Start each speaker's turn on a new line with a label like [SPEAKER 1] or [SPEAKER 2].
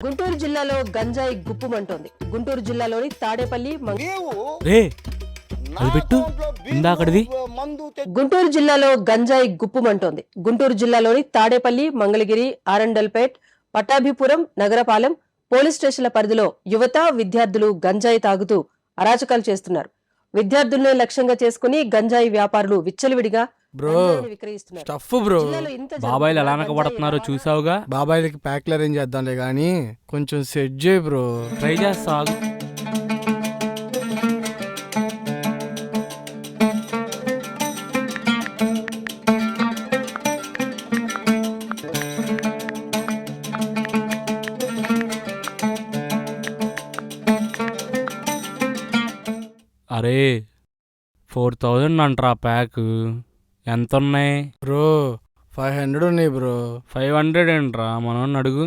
[SPEAKER 1] గుంటూరు జిల్లాలో గంజాయి గుప్పుమంటోంది. గుంటూరు జిల్లాలోని తాడేపల్లి
[SPEAKER 2] రే అది పెట్టు ఇందాకడిది.
[SPEAKER 1] గుంటూరు జిల్లాలో గంజాయి గుప్పుమంటోంది. గుంటూరు జిల్లాలోని తాడేపల్లి, మంగళగిరి, ఆరండల్పేట్, పట్టాభిపురం, నగరపాలెం పోలీస్ స్టేషన్ల పరిధిలో యువత, విద్యార్థులు గంజాయి తాగుతూ అరాచకాలు చేస్తున్నారు. విద్యార్థుల్ని లక్ష్యంగా చేసుకుని గంజాయి వ్యాపారులు విచ్చలవిడిగా విక్రయిస్తున్నారు.
[SPEAKER 2] Stuff bro.
[SPEAKER 3] బాబాయిలు ఎలా వెనకబడుతున్నారో చూసావుగా.
[SPEAKER 2] బాబాయిలకి ప్యాక్లు అరేంజ్ చేద్దాంలే గానీ కొంచెం సెట్ చేయి బ్రో.
[SPEAKER 3] ట్రై చేస్తా. అరే 4000 అంటరా ప్యాక్. ఎంత ఉన్నాయి
[SPEAKER 2] బ్రో 500 ఉన్నాయి బ్రో.
[SPEAKER 3] 500 ఏంట్రా? మనోడిని అడుగు.